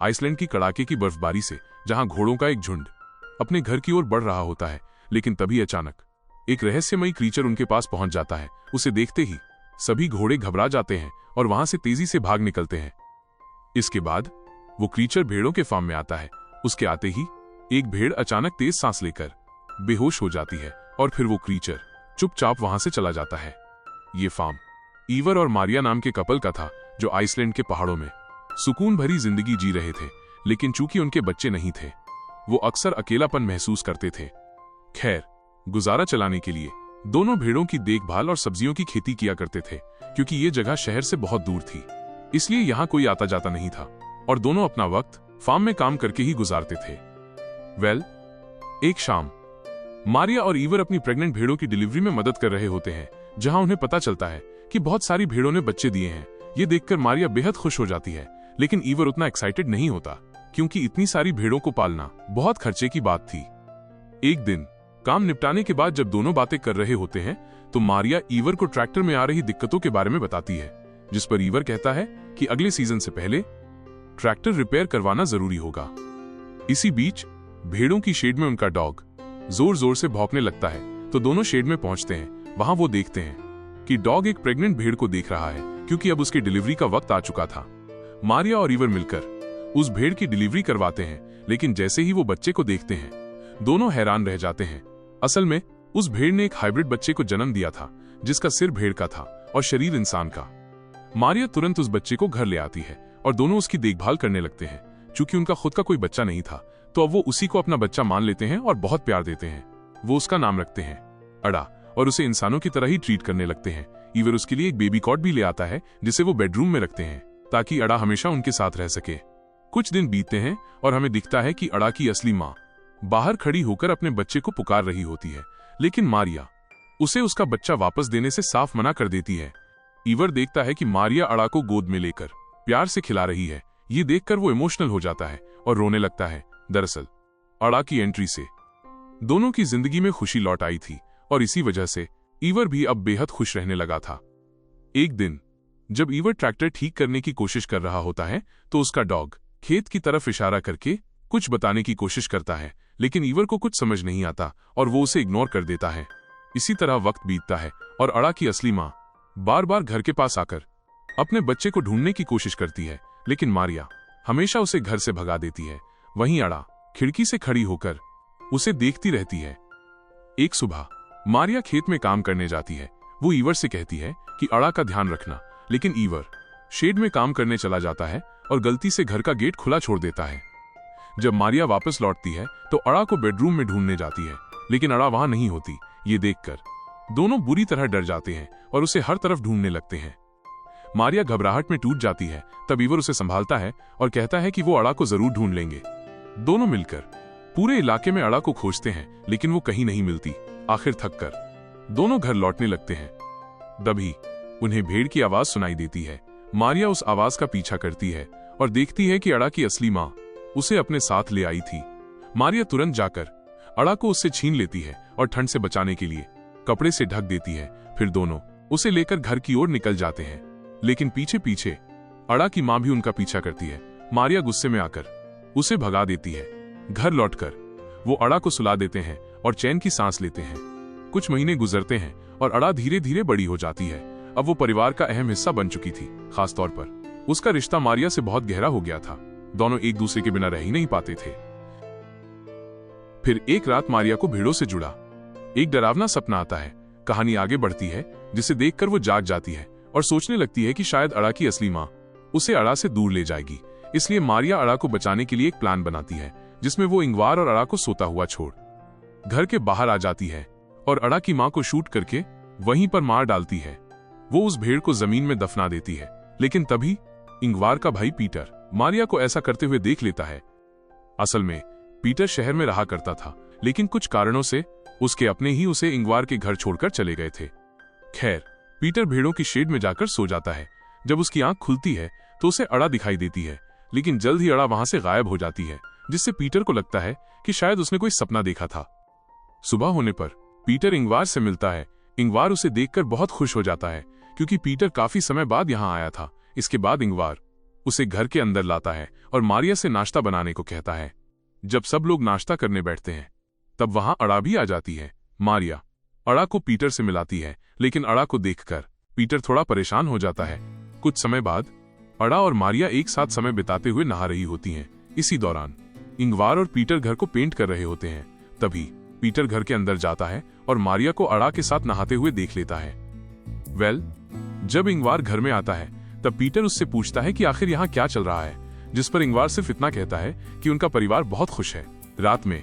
Iceland की कड़ाके की बर्फबारी से, जहां घोड़ों का एक झुंड अपने घर की ओर बढ़ रहा होता है। लेकिन तभी अचानक एक रहस्यमयी क्रीचर उनके पास पहुंच जाता है। उसे देखते ही सभी घोड़े घबरा जाते हैं और वहां से तेजी से भाग निकलते हैं। इसके बाद वो क्रीचर भेड़ों के फार्म में आता है। उसके आते ही एक भेड़ अचानक तेज सांस लेकर बेहोश हो जाती है और फिर वो क्रीचर चुपचाप वहां से चला जाता है। ये फार्म ईवर और मारिया नाम के कपल का था, जो आइसलैंड के पहाड़ों में सुकून भरी जिंदगी जी रहे थे। लेकिन चूंकि उनके बच्चे नहीं थे, वो अक्सर अकेलापन महसूस करते थे। खैर, गुजारा चलाने के लिए दोनों भेड़ों की देखभाल और सब्जियों की खेती किया करते थे। क्योंकि ये जगह शहर से बहुत दूर थी, इसलिए यहाँ कोई आता जाता नहीं था और दोनों अपना वक्त फार्म में काम करके ही गुजारते थे। एक शाम मारिया और ईवर अपनी प्रेग्नेंट भेड़ों की डिलीवरी में मदद कर रहे होते हैं, जहां उन्हें पता चलता है कि बहुत सारी भेड़ों ने बच्चे दिए हैं। ये देखकर मारिया बेहद खुश हो जाती है, लेकिन ईवर उतना एक्साइटेड नहीं होता, क्योंकि इतनी सारी भेड़ों को पालना बहुत खर्चे की बात थी। एक दिन काम निपटाने के बाद जब दोनों बातें कर रहे होते हैं, तो मारिया ईवर को ट्रैक्टर में आ रही दिक्कतों के बारे में बताती है, जिस पर ईवर कहता है कि अगले सीजन से पहले ट्रैक्टर रिपेयर करवाना जरूरी होगा। इसी बीच भेड़ों की शेड में उनका डॉग जोर जोर से भौंकने लगता है, तो दोनों शेड में पहुंचते हैं। वहां वो देखते हैं कि डॉग एक प्रेग्नेंट भेड़ को देख रहा है, क्योंकि अब उसकी डिलीवरी का वक्त आ चुका था। मारिया और ईवर मिलकर उस भेड़ की डिलीवरी करवाते हैं, लेकिन जैसे ही वो बच्चे को देखते हैं, दोनों हैरान रह जाते हैं। असल में उस भेड़ ने एक हाइब्रिड बच्चे को जन्म दिया था, जिसका सिर भेड़ का था और शरीर इंसान का। मारिया तुरंत उस बच्चे को घर ले आती है और दोनों उसकी देखभाल करने लगते हैं। चूंकि उनका खुद का कोई बच्चा नहीं था, तो अब वो उसी को अपना बच्चा मान लेते हैं और बहुत प्यार देते हैं। वो उसका नाम रखते हैं अड़ा और उसे इंसानों की तरह ही ट्रीट करने लगते हैं। ईवर उसके लिए एक बेबी कॉट भी ले आता है, जिसे वो बेडरूम में रखते हैं, ताकि अड़ा हमेशा उनके साथ रह सके। कुछ दिन बीतते हैं और हमें दिखता है कि अड़ा की असली माँ बाहर खड़ी होकर अपने बच्चे को पुकार रही होती है, लेकिन मारिया उसे उसका बच्चा वापस देने से साफ मना कर देती है। ईवर देखता है कि मारिया अड़ा को गोद में लेकर प्यार से खिला रही है। ये देखकर वो इमोशनल हो जाता है और रोने लगता है। दरअसल अड़ा की एंट्री से दोनों की जिंदगी में खुशी लौट आई थी और इसी वजह से ईवर भी अब बेहद खुश रहने लगा था। एक दिन जब ईवर ट्रैक्टर ठीक करने की कोशिश कर रहा होता है, तो उसका डॉग खेत की तरफ इशारा करके कुछ बताने की कोशिश करता है, लेकिन ईवर को कुछ समझ नहीं आता और वो उसे इग्नोर कर देता है। इसी तरह वक्त बीतता है और अड़ा की असली माँ बार बार घर के पास आकर अपने बच्चे को ढूंढने की कोशिश करती है, लेकिन मारिया हमेशा उसे घर से भगा देती है। वहीं अड़ा खिड़की से खड़ी होकर उसे देखती रहती है। एक सुबह मारिया खेत में काम करने जाती है। वो ईवर से कहती है कि अड़ा का ध्यान रखना, लेकिन ईवर शेड में काम करने चला जाता है और गलती से घर का गेट खुला छोड़ देता है। जब मारिया वापस लौटती है, तो अड़ा को बेडरूम में ढूंढने जाती है, लेकिन अड़ा वहां नहीं होती। ये देखकर दोनों बुरी तरह डर जाते हैं और उसे हर तरफ ढूंढने लगते हैं। मारिया घबराहट में टूट जाती है। तब ईवर उसे संभालता है और कहता है कि वो अड़ा को जरूर ढूंढ लेंगे। दोनों मिलकर पूरे इलाके में अड़ा को खोजते हैं, लेकिन वो कहीं नहीं मिलती। आखिर थककर दोनों घर लौटने लगते हैं। तभी उन्हें भेड़ की आवाज सुनाई देती है। मारिया उस आवाज का पीछा करती है और देखती है कि अड़ा की असली माँ उसे अपने साथ ले आई थी। मारिया तुरंत जाकर अड़ा को उससे छीन लेती है और ठंड से बचाने के लिए कपड़े से ढक देती है। फिर दोनों उसे लेकर घर की ओर निकल जाते हैं, लेकिन पीछे पीछे अड़ा की माँ भी उनका पीछा करती है। मारिया गुस्से में आकर उसे भगा देती है। घर लौटकर वो अड़ा को सुला देते हैं और चैन की सांस लेते हैं। कुछ महीने गुजरते हैं और अड़ा धीरे धीरे बड़ी हो जाती है। अब वो परिवार का अहम हिस्सा बन चुकी थी। खासतौर पर उसका रिश्ता मारिया से बहुत गहरा हो गया था। दोनों एक दूसरे के बिना रह ही नहीं पाते थे। फिर एक रात मारिया को भेड़ों से जुड़ा एक डरावना सपना आता है। कहानी आगे बढ़ती है, जिसे देखकर वो जाग जाती है और सोचने लगती है कि शायद अड़ा की असली माँ उसे अड़ा से दूर ले जाएगी। इसलिए मारिया अड़ा को बचाने के लिए एक प्लान बनाती है, जिसमें वो इंगवार और अड़ा को सोता हुआ छोड़ घर के बाहर आ जाती है और अड़ा की माँ को शूट करके वहीं पर मार डालती है। वो उस भेड़ को जमीन में दफना देती है, लेकिन तभी इंगवार का भाई पीटर मारिया को ऐसा करते हुए देख लेता है। असल में पीटर शहर में रहा करता था, लेकिन कुछ कारणों से उसके अपने ही उसे इंगवार के घर छोड़कर चले गए थे। खैर, पीटर भेड़ों की शेड में जाकर सो जाता है। जब उसकी आंख खुलती है तो उसे अड़ा दिखाई देती है, लेकिन जल्द ही अड़ा वहां से गायब हो जाती है, जिससे पीटर को लगता है कि शायद उसने कोई सपना देखा था। सुबह होने पर पीटर इंगवार से मिलता है। इंगवार उसे देखकर बहुत खुश हो जाता है, क्योंकि पीटर काफी समय बाद यहाँ आया था। इसके बाद इंगवार उसे घर के अंदर लाता है और मारिया से नाश्ता बनाने को कहता है। जब सब लोग नाश्ता करने बैठते हैं तब वहां अड़ा भी आ जाती है। मारिया अड़ा को पीटर से मिलाती है, लेकिन अड़ा को देखकर पीटर थोड़ा परेशान हो जाता है। कुछ समय बाद अड़ा और मारिया एक साथ समय बिताते हुए नहा रही होती हैं। इसी दौरान इंगवार और पीटर घर को पेंट कर रहे होते हैं। तभी पीटर घर के अंदर जाता है और मारिया को अड़ा के साथ नहाते हुए देख लेता है। जब इंगवार घर में आता है तब पीटर उससे पूछता है कि आखिर यहाँ क्या चल रहा है, जिस पर इंगवार सिर्फ इतना कहता है कि उनका परिवार बहुत खुश है। रात में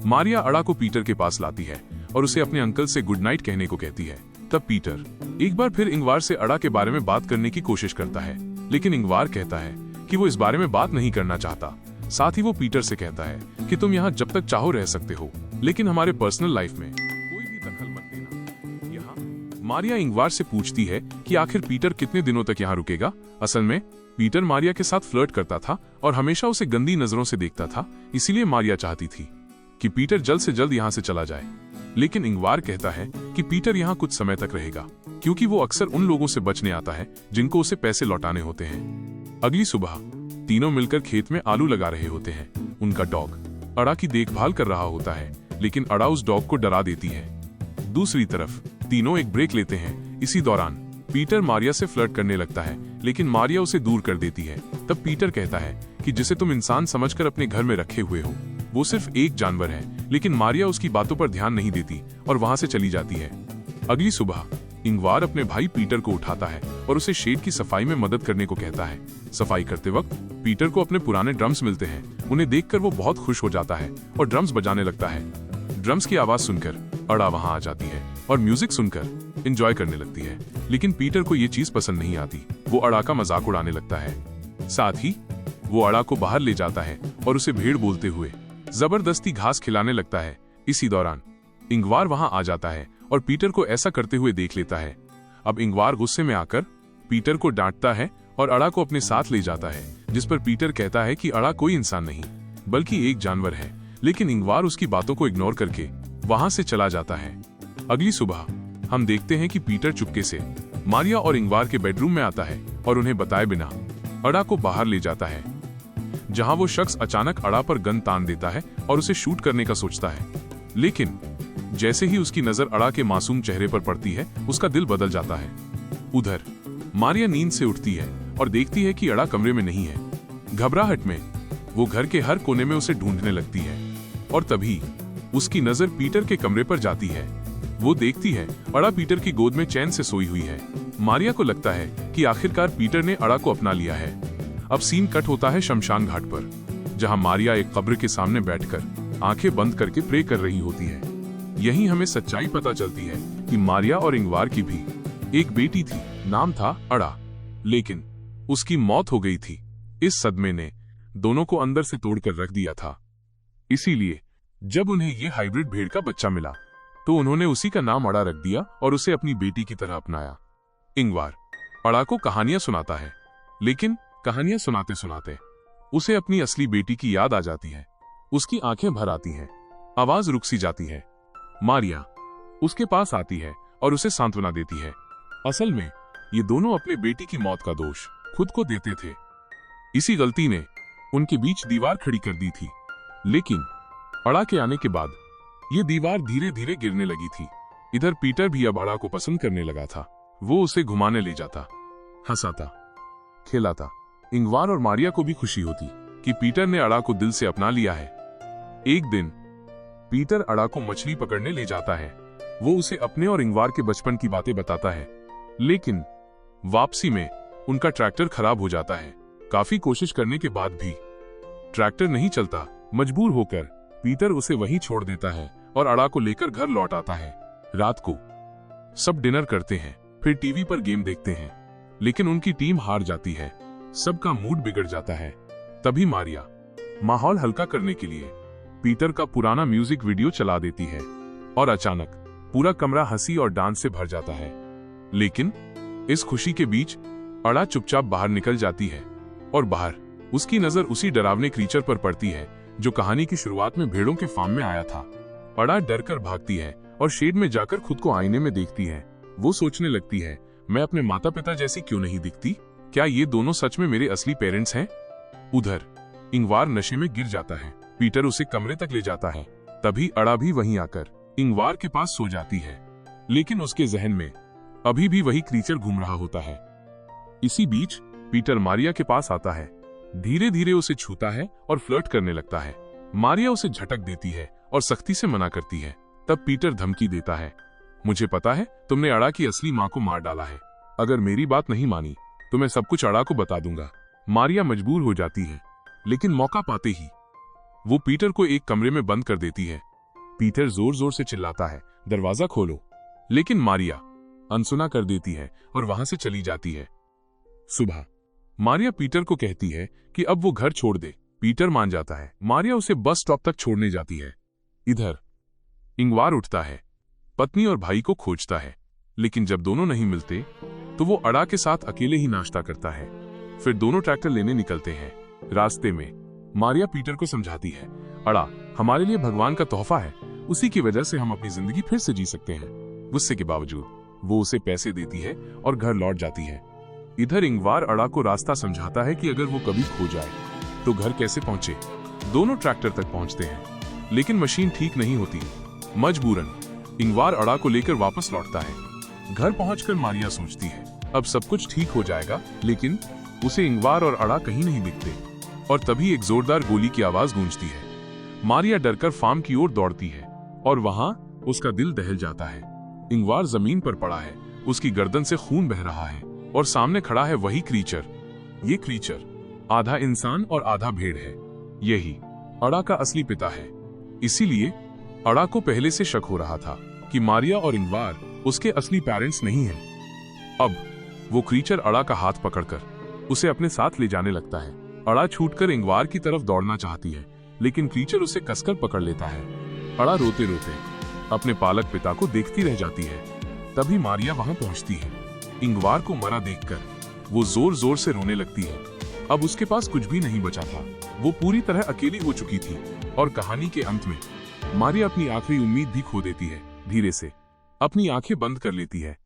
मारिया अड़ा को पीटर के पास लाती है और उसे अपने अंकल से गुड नाइट कहने को कहती है। तब पीटर एक बार फिर इंगवार से अड़ा के बारे में बात करने की कोशिश करता है, लेकिन इंगवार कहता है कि वो इस बारे में बात नहीं करना चाहता। साथ ही वो पीटर से कहता है कि तुम यहाँ जब तक चाहो रह सकते हो, लेकिन हमारे पर्सनल लाइफ में कोई भी दखल मत देना। यहाँ मारिया इंगवार से पूछती है कि आखिर पीटर कितने दिनों तक यहाँ रुकेगा। असल में पीटर मारिया के साथ फ्लर्ट करता था और हमेशा उसे गंदी नजरों से देखता था, इसीलिए मारिया चाहती थी कि पीटर जल्द से जल्द यहाँ से चला जाए। लेकिन इंगवार कहता है कि पीटर यहाँ कुछ समय तक रहेगा, क्योंकि वो अक्सर उन लोगों से बचने आता है जिनको उसे पैसे लौटाने होते हैं। अगली सुबह तीनों मिलकर खेत में आलू लगा रहे होते हैं। उनका डॉग अड़ा की देखभाल कर रहा होता है, लेकिन अड़ा उस डॉग को डरा देती है। दूसरी तरफ तीनों एक ब्रेक लेते हैं। इसी दौरान पीटर मारिया से फ्लर्ट करने लगता है, लेकिन मारिया उसे दूर कर देती है। तब पीटर कहता है कि जिसे तुम इंसान समझकर अपने घर में रखे हुए हो वो सिर्फ एक जानवर है, लेकिन मारिया उसकी बातों पर ध्यान नहीं देती और वहां से चली जाती है। अगली सुबह इंगवार अपने भाई पीटर को उठाता है और उसे शेड की सफाई में मदद करने को कहता है। सफाई करते वक्त पीटर को अपने पुराने ड्रम्स मिलते हैं। उन्हें देखकर वो बहुत खुश हो जाता है और ड्रम्स बजाने लगता है। ड्रम्स की आवाज सुनकर अड़ा वहां आ जाती है और म्यूजिक सुनकर एंजॉय करने लगती है, लेकिन पीटर को ये चीज पसंद नहीं आती। वो अड़ा का मजाक उड़ाने लगता है। साथ ही वो अड़ा को बाहर ले जाता है और उसे भेड़ बोलते हुए जबरदस्ती घास खिलाने लगता है। इसी दौरान इंगवार वहां आ जाता है और पीटर को ऐसा करते हुए देख लेता है। अब इंगवार गुस्से में आकर पीटर को डांटता है और अड़ा को अपने साथ ले जाता है, जिस पर पीटर कहता है कि अड़ा कोई इंसान नहीं बल्कि एक जानवर है, लेकिन इंगवार उसकी बातों को इग्नोर करके वहां से चला जाता है। अगली सुबह हम देखते हैं कि पीटर चुपके से मारिया और इंगवार के बेडरूम में आता है और उन्हें बताए बिना अड़ा को बाहर ले जाता है, जहां वो शख्स अचानक अड़ा पर गन तान देता है और उसे शूट करने का सोचता है। लेकिन जैसे ही उसकी नजर अड़ा के मासूम चेहरे पर पड़ती है, उसका दिल बदल जाता है। उधर मारिया नींद से उठती है और देखती है कि अड़ा कमरे में नहीं है। घबराहट में वो घर के हर कोने में उसे ढूंढने लगती है और तभी उसकी नजर पीटर के कमरे पर जाती है। वो देखती है अड़ा पीटर की गोद में चैन से सोई हुई है। मारिया को लगता है कि आखिरकार पीटर ने अड़ा को अपना लिया है। अब सीन कट होता है शमशान घाट पर, जहां मारिया एक कब्र के सामने बैठकर आंखें बंद करके प्रे कर रही होती है। यहीं हमें सच्चाई पता चलती है कि मारिया और इंगवार की भी एक बेटी थी, नाम था अड़ा, लेकिन उसकी मौत हो गई थी। इस सदमे ने दोनों को अंदर से तोड़कर रख दिया था। इसीलिए जब उन्हें ये हाइब्रिड भेड़ का बच्चा मिला तो उन्होंने उसी का नाम अड़ा रख दिया और उसे अपनी बेटी की तरह अपनाया। इंगवार अड़ा को कहानियां सुनाता है, लेकिन कहानियां सुनाते सुनाते उसे अपनी असली बेटी की याद आ जाती है। उसकी आंखें भर आती हैं, आवाज रुक सी जाती है। मारिया उसके पास आती है और उसे सांत्वना देती है। असल में ये दोनों अपने बेटी की मौत का दोष खुद को देते थे। इसी गलती ने उनके बीच दीवार खड़ी कर दी थी, लेकिन अड़ा के आने के बाद ये दीवार धीरे धीरे गिरने लगी थी। इधर पीटर भी अब अड़ा को पसंद करने लगा था। वो उसे घुमाने ले जाता, हंसाता, खिलाता। इंगवार और मारिया को भी खुशी होती कि पीटर ने अड़ा को दिल से अपना लिया है। एक दिन पीटर अड़ा को मछली पकड़ने ले जाता है। वो उसे अपने और इंगवार के बचपन की बातें बताता है, लेकिन वापसी में उनका ट्रैक्टर खराब हो जाता है। काफी कोशिश करने के बाद भी ट्रैक्टर नहीं चलता। मजबूर होकर पीटर उसे वहीं छोड़ देता है और अड़ा को लेकर घर लौट आता है। रात को सब डिनर करते हैं, फिर टीवी पर गेम देखते हैं, लेकिन उनकी टीम हार जाती है। सबका मूड बिगड़ जाता है। तभी मारिया माहौल हल्का करने के लिए पीटर का पुराना म्यूजिक वीडियो चला देती है और अचानक पूरा कमरा हंसी और डांस से भर जाता है। लेकिन इस खुशी के बीच अड़ा चुपचाप बाहर निकल जाती है और बाहर उसकी नजर उसी डरावने क्रीचर पर पड़ती है जो कहानी की शुरुआत में भेड़ों के फार्म में आया था। अड़ा डरकर भागती है और शेड में जाकर खुद को आईने में देखती है। वो सोचने लगती है, मैं अपने माता पिता जैसी क्यों नहीं दिखती। क्या ये दोनों सच में मेरे असली पेरेंट्स हैं? उधर इंगवार नशे में गिर जाता है। पीटर उसे कमरे तक ले जाता है। तभी अड़ा भी वहीं आकर इंगवार के पास सो जाती है, लेकिन उसके जहन में अभी भी वही क्रीचर घूम रहा होता है। इसी बीच पीटर मारिया के पास आता है, धीरे धीरे उसे छूता है और फ्लर्ट करने लगता है। मारिया उसे झटक देती है और सख्ती से मना करती है। तब पीटर धमकी देता है, मुझे पता है तुमने अड़ा की असली मां को मार डाला है। अगर मेरी बात नहीं मानी तो मैं सब कुछ अड़ा को बता दूंगा। मारिया मजबूर हो जाती है, लेकिन मौका पाते ही वो पीटर को एक कमरे में बंद कर देती है। पीटर जोर जोर से चिल्लाता है, दरवाजा खोलो, लेकिन मारिया अनसुना कर देती है और वहां से चली जाती है। सुबह मारिया पीटर को कहती है कि अब वो घर छोड़ दे। पीटर मान जाता है। मारिया उसे बस स्टॉप तक छोड़ने जाती है। इधर इंगवार उठता है, पत्नी और भाई को खोजता है, लेकिन जब दोनों नहीं मिलते तो वो अड़ा के साथ अकेले ही नाश्ता करता है। फिर दोनों ट्रैक्टर लेने निकलते हैं। रास्ते में मारिया पीटर को समझाती है, अड़ा हमारे लिए भगवान का तोहफा है, उसी की वजह से हम अपनी जिंदगी फिर से जी सकते हैं। गुस्से के बावजूद वो उसे पैसे देती है और घर लौट जाती है। इधर इंगवार अड़ा को रास्ता समझाता है कि अगर वो कभी खो जाए तो घर कैसे पहुंचे। दोनों ट्रैक्टर तक पहुंचते हैं, लेकिन मशीन ठीक नहीं होती। मजबूरन इंगवार अड़ा को लेकर वापस लौटता है। घर पहुंचकर मारिया सोचती है अब सब कुछ ठीक हो जाएगा, लेकिन उसे इंगवार और अड़ा कहीं नहीं दिखते। और तभी एक जोरदार गोली की आवाज गूंजती है। मारिया डरकर फार्म की ओर दौड़ती है और वहां उसका दिल दहल जाता है। इंगवार जमीन पर पड़ा है, उसकी गर्दन से खून बह रहा है और सामने खड़ा है वही क्रीचर। ये क्रीचर आधा इंसान और आधा भेड़ है। यही अड़ा का असली पिता है। इसीलिए अड़ा को पहले से शक हो रहा था कि मारिया और इंगवार उसके असली पेरेंट्स नहीं हैं। अब वो क्रीचर अड़ा का हाथ पकड़कर उसे अपने साथ ले जाने लगता है। अड़ा छूटकर इंगवार की तरफ दौड़ना चाहती है, लेकिन क्रीचर उसे कसकर पकड़ लेता है। अड़ा रोते रोते अपने पालक पिता को देखती रह जाती है। तभी मारिया वहां पहुंचती है। इंगवार को मरा देखकर वो जोर जोर से रोने लगती है। अब उसके पास कुछ भी नहीं बचा था। वो पूरी तरह अकेली हो चुकी थी और कहानी के अंत में मारिया अपनी आखिरी उम्मीद भी खो देती है। धीरे से अपनी आंखें बंद कर लेती है